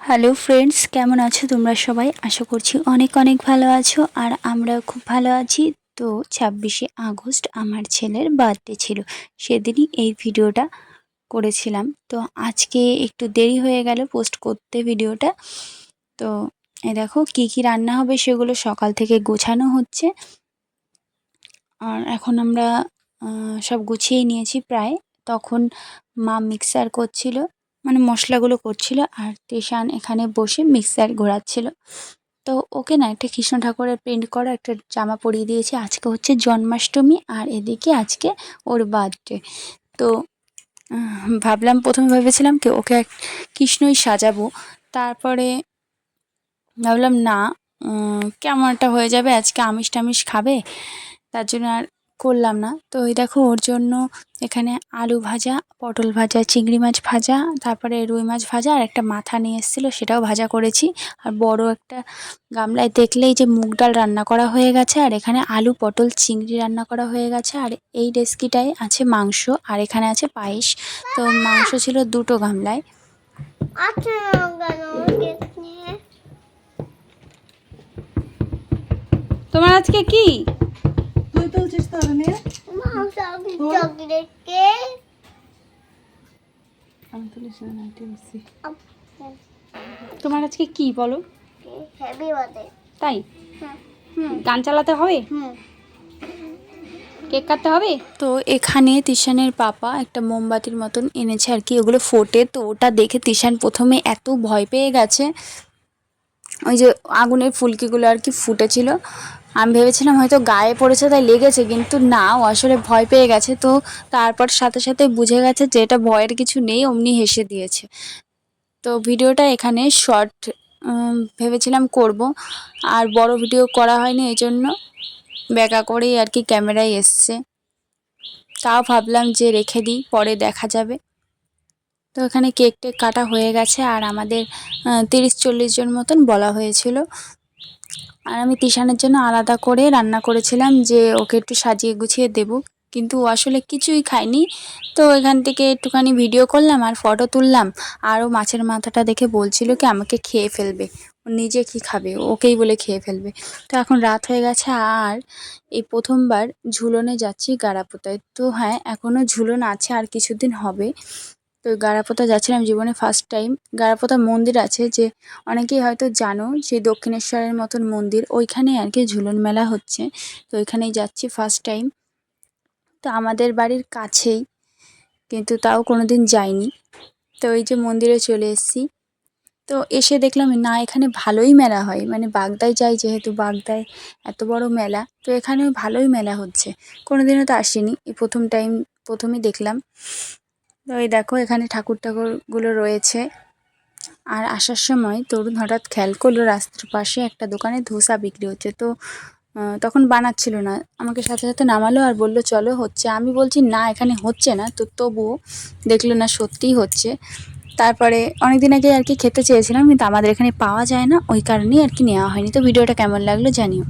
Hello friends, কেমন আছো তোমরা সবাই? আশা করছি অনেক অনেক ভালো আছো আর আমরাও খুব ভালো আছি। তো 26শে আগস্ট আমার ছেলের বার্থডে ছিল, সেদিনই এই ভিডিওটা করেছিলাম। তো আজকে একটু দেরি হয়ে গেল পোস্ট করতে ভিডিওটা। তো দেখো কি কি রান্না হবে সেগুলো সকাল থেকে গোছানো হচ্ছে। আর এখন আমরা সব গুছিয়ে নিয়েছি প্রায়। তখন মা মিক্সার করছিল, মানে মশলাগুলো করছিল, আর তেশান এখানে বসে মিক্সার ঘোরাচ্ছিল। তো ওকে না একটা কৃষ্ণ ঠাকুরের প্রিন্ট করা একটা জামা পরিয়ে দিয়েছি। আজকে হচ্ছে জন্মাষ্টমী আর এদিকে আজকে ওর বার্থডে। তো ভাবলাম, প্রথমে ভেবেছিলাম কি ওকে কৃষ্ণই সাজাবো, তারপরে ভাবলাম না, কেমন একটা হয়ে যাবে, আজকে আমিষ টামিষ খাবে, তার জন্য আর করলাম না। তো এই দেখো ওর জন্য এখানে আলু ভাজা, পটল ভাজা, চিংড়ি মাছ ভাজা, তারপরে রুই মাছ ভাজা, আর একটা মাথা নিয়ে এসেছিলো সেটাও ভাজা করেছি। আর বড় একটা গামলায় দেখলেই যে মুগ ডাল রান্না করা হয়ে গেছে, আর এখানে আলু পটল চিংড়ি রান্না করা হয়ে গেছে। আর এই রেসিপিটায় আছে মাংস, আর এখানে আছে পায়েস। তো মাংস ছিল 2টো গামলায়। তোমার আজকে কি? তুই তুলছিস তো আমি তুলিস না, তুলছি। তোমার আজকে কি বলো? তাই গান চালাতে হবে, কেক কাটতে হবে। তো এখানে তিশানের পাপা একটা মোমবাতির মতন এনেছে আর কি, ওগুলো ফোটে। তো ওটা দেখে তিশান প্রথমে এত ভয় পেয়ে গেছে, ওই যে আগুনের ফুলকিগুলো আর কি ফুটেছিল। আমি ভেবেছিলাম হয়তো গায়ে পড়েছে তাই লেগেছে, কিন্তু না, ও আসলে ভয় পেয়ে গেছে। তো তারপর সাথে সাথে বুঝে গেছে যে এটা ভয়ের কিছু নেই, অমনি হেসে দিয়েছে। তো ভিডিওটা এখানে শর্ট ভেবেছিলাম করব, আর বড় ভিডিও করা হয়নি, এই জন্য ব্যাকা করেই আর কি ক্যামেরায় এসছে। তাও ভাবলাম যে রেখে দিই, পরে দেখা যাবে। তো এখানে কেক টেক কাটা হয়ে গেছে, আর আমাদের 30-40 জন মতন বলা হয়েছিল। আর আমি তিশানের জন্য আলাদা করে রান্না করেছিলাম যে ওকে একটু সাজিয়ে গুছিয়ে দেব, কিন্তু ও আসলে কিছুই খায়নি। তো এখান থেকে একটুখানি ভিডিও করলাম আর ফটো তুললাম। আরও মাছের মাথাটা দেখে বলছিল কি আমাকে খেয়ে ফেলবে, ও নিজে কি খাবে, ওকেই বলে খেয়ে ফেলবে। তো এখন রাত হয়ে গেছে, আর এই প্রথমবার ঝুলনে যাচ্ছি গাড়াপোতায়। তো হ্যাঁ, এখনও ঝুলন আছে, আর কিছুদিন হবে। তো গাড়াপোতা যাচ্ছিলাম, জীবনে ফার্স্ট টাইম। গাড়াপোতা মন্দির আছে, যে অনেকেই হয়তো জানো, সেই দক্ষিণেশ্বরের মতন মন্দির, ওইখানে আর কি ঝুলন মেলা হচ্ছে। তো ওইখানেই যাচ্ছি ফার্স্ট টাইম। তো আমাদের বাড়ির কাছেই, কিন্তু তাও কোনো দিন যাইনি। তো ওই যে মন্দিরে চলে এসেছি। তো এসে দেখলাম না, এখানে ভালোই মেলা হয়, মানে বাগদায় যাই যেহেতু, বাগদায় এত বড় মেলা, তো এখানেও ভালোই মেলা হচ্ছে। কোনো দিনও তো আসিনি, এই প্রথম টাইম, প্রথমই দেখলাম। তো এই দেখো এখানে ঠাকুর ঠাকুরগুলো রয়েছে। আর আসার সময় তরুণ হঠাৎ খেয়াল করলো রাস্তার পাশে একটা দোকানে ধোসা বিক্রি হচ্ছে। তো তখন বানাচ্ছিল না, আমাকে সাথে সাথে নামালো আর বলল চলো হচ্ছে। আমি বলছি না, এখানে হচ্ছে না। তো তবুও দেখলো না সত্যিই হচ্ছে। তারপরে অনেকদিন আগে আর কি খেতে চেয়েছিলাম, কিন্তু আমাদের এখানে পাওয়া যায় না, ওই কারণেই আর কি নেওয়া হয়নি। তো ভিডিওটা কেমন লাগলো জানিও।